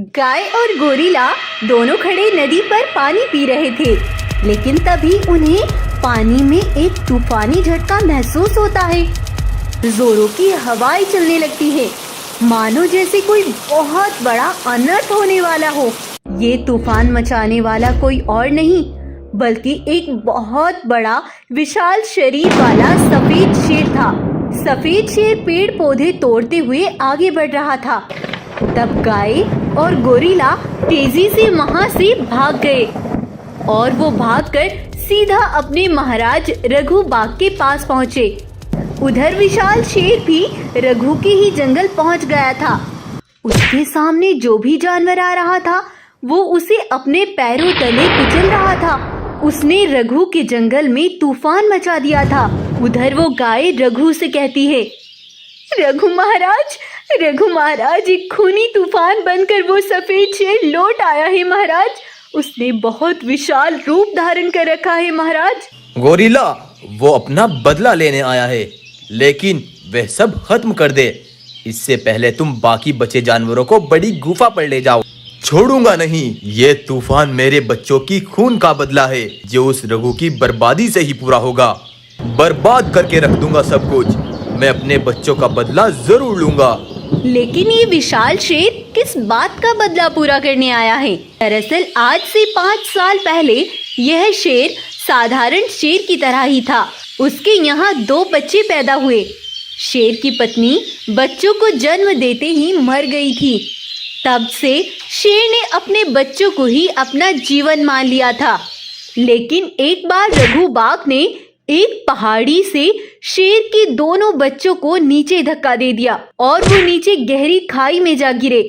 गाय और गोरिल्ला दोनों खड़े नदी पर पानी पी रहे थे, लेकिन तभी उन्हें पानी में एक तूफानी झटका महसूस होता है। जोरों की हवाएं चलने लगती है, मानो जैसे कोई बहुत बड़ा अनर्थ होने वाला हो। ये तूफान मचाने वाला कोई और नहीं बल्कि एक बहुत बड़ा विशाल शरीर वाला सफेद शेर था। सफेद शेर पेड़ पौधे तोड़ते हुए आगे बढ़ रहा था। तब गाय और गोरिल्ला तेजी से वहां से भाग गए और वो भागकर सीधा अपने महाराज रघु बाघ के पास पहुंचे। उधर विशाल शेर भी रघु के ही जंगल पहुंच गया था। उसके सामने जो भी जानवर आ रहा था वो उसे अपने पैरों तले कुचल रहा था। उसने रघु के जंगल में तूफान मचा दिया था। उधर वो गाय रघु से कहती है, रघु महाराज, एक खूनी तूफान बनकर वो सफेद शेर लौट आया है महाराज। उसने बहुत विशाल रूप धारण कर रखा है महाराज। गोरिल्ला, वो अपना बदला लेने आया है, लेकिन वह सब खत्म कर दे। इससे पहले तुम बाकी बचे जानवरों को बड़ी गुफा पर ले जाओ। छोड़ूंगा नहीं। ये तूफान मेरे बच्चों की खून का बदला है, जो उस रघु की बर्बादी से ही पूरा होगा। बर्बाद करके रख दूंगा सब कुछ। मैं अपने बच्चों का बदला जरूर लूंगा। लेकिन ये विशाल शेर किस बात का बदला पूरा करने आया है? दरअसल आज से 5 साल पहले यह शेर साधारण शेर की तरह ही था। उसके यहाँ 2 बच्चे पैदा हुए। शेर की पत्नी बच्चों को जन्म देते ही मर गई थी। तब से शेर ने अपने बच्चों को ही अपना जीवन मान लिया था। लेकिन एक बार रघु बाघ ने एक पहाड़ी से शेर के दोनों बच्चों को नीचे धक्का दे दिया और वो नीचे गहरी खाई में जा गिरे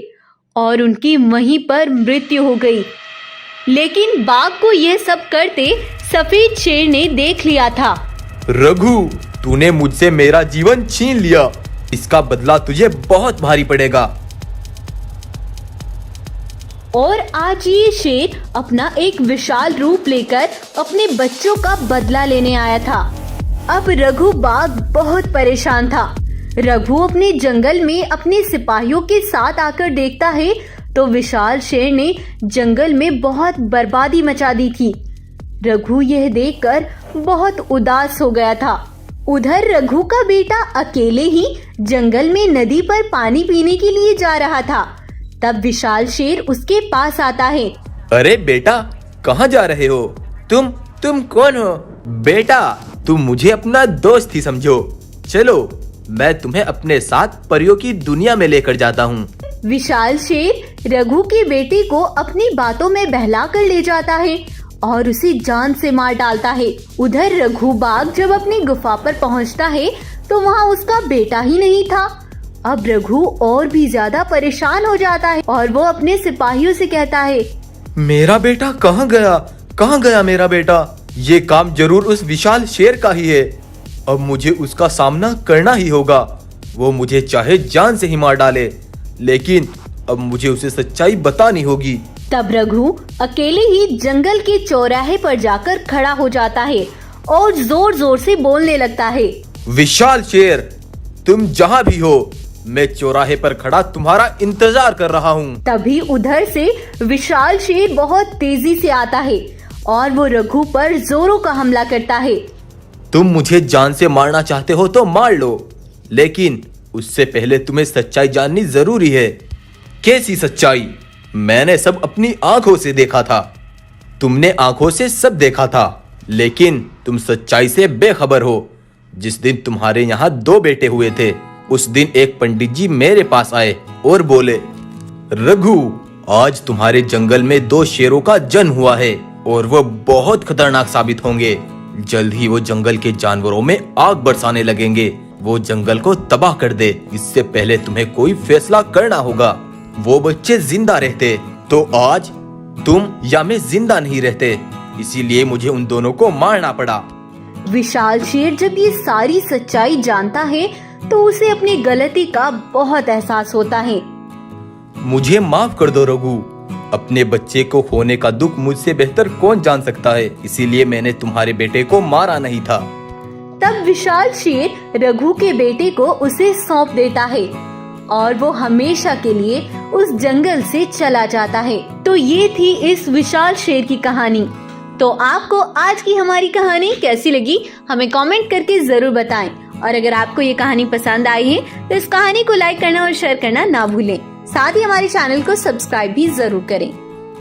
और उनकी वहीं पर मृत्यु हो गई। लेकिन बाघ को यह सब करते सफेद शेर ने देख लिया था। रघु, तूने मुझसे मेरा जीवन छीन लिया। इसका बदला तुझे बहुत भारी पड़ेगा। और आज ये शेर अपना एक विशाल रूप लेकर अपने बच्चों का बदला लेने आया था। अब रघु बाघ बहुत परेशान था। रघु अपने जंगल में अपने सिपाहियों के साथ आकर देखता है तो विशाल शेर ने जंगल में बहुत बर्बादी मचा दी थी। रघु यह देखकर बहुत उदास हो गया था। उधर रघु का बेटा अकेले ही जंगल में नदी पर पानी पीने के लिए जा रहा था। तब विशाल शेर उसके पास आता है। अरे बेटा, कहाँ जा रहे हो? तुम कौन हो? बेटा, तुम मुझे अपना दोस्त ही समझो। चलो, मैं तुम्हें अपने साथ परियों की दुनिया में लेकर जाता हूँ। विशाल शेर रघु के बेटे को अपनी बातों में बहला कर ले जाता है और उसे जान से मार डालता है। उधर रघु बाघ जब अपनी गुफा पर पहुँचता है तो वहाँ उसका बेटा ही नहीं था। अब रघु और भी ज्यादा परेशान हो जाता है और वो अपने सिपाहियों से कहता है, मेरा बेटा कहाँ गया मेरा बेटा? ये काम जरूर उस विशाल शेर का ही है। अब मुझे उसका सामना करना ही होगा। वो मुझे चाहे जान से ही मार डाले, लेकिन अब मुझे उसे सच्चाई बतानी होगी। तब रघु अकेले ही जंगल के चौराहे पर जाकर खड़ा हो जाता है और जोर जोर से बोलने लगता है, विशाल शेर, तुम जहाँ भी हो, मैं चौराहे पर खड़ा तुम्हारा इंतजार कर रहा हूँ। तभी उधर से विशाल शेर बहुत तेजी से आता है और वो रघु पर जोरों का हमला करता है। तुम मुझे जान से मारना चाहते हो तो मार लो, लेकिन उससे पहले तुम्हें सच्चाई जाननी जरूरी है। कैसी सच्चाई? मैंने सब अपनी आंखों से देखा था। तुमने आंखों से सब देखा था, लेकिन तुम सच्चाई से बेखबर हो। जिस दिन तुम्हारे यहाँ 2 बेटे हुए थे, उस दिन एक पंडित जी मेरे पास आए और बोले, रघु, आज तुम्हारे जंगल में 2 शेरों का जन्म हुआ है और वो बहुत खतरनाक साबित होंगे। जल्द ही वो जंगल के जानवरों में आग बरसाने लगेंगे। वो जंगल को तबाह कर दे। इससे पहले तुम्हें कोई फैसला करना होगा। वो बच्चे जिंदा रहते तो आज तुम या मैं जिंदा नहीं रहते, इसीलिए मुझे उन दोनों को मारना पड़ा। विशाल शेर जब ये सारी सच्चाई जानता है तो उसे अपनी गलती का बहुत एहसास होता है। मुझे माफ कर दो रघु। अपने बच्चे को खोने का दुख मुझसे बेहतर कौन जान सकता है, इसीलिए मैंने तुम्हारे बेटे को मारा नहीं था। तब विशाल शेर रघु के बेटे को उसे सौंप देता है और वो हमेशा के लिए उस जंगल से चला जाता है। तो ये थी इस विशाल शेर की कहानी। तो आपको आज की हमारी कहानी कैसी लगी हमें कमेंट करके जरूर बताएं। और अगर आपको ये कहानी पसंद आई है तो इस कहानी को लाइक करना और शेयर करना ना भूलें। साथ ही हमारे चैनल को सब्सक्राइब भी जरूर करें।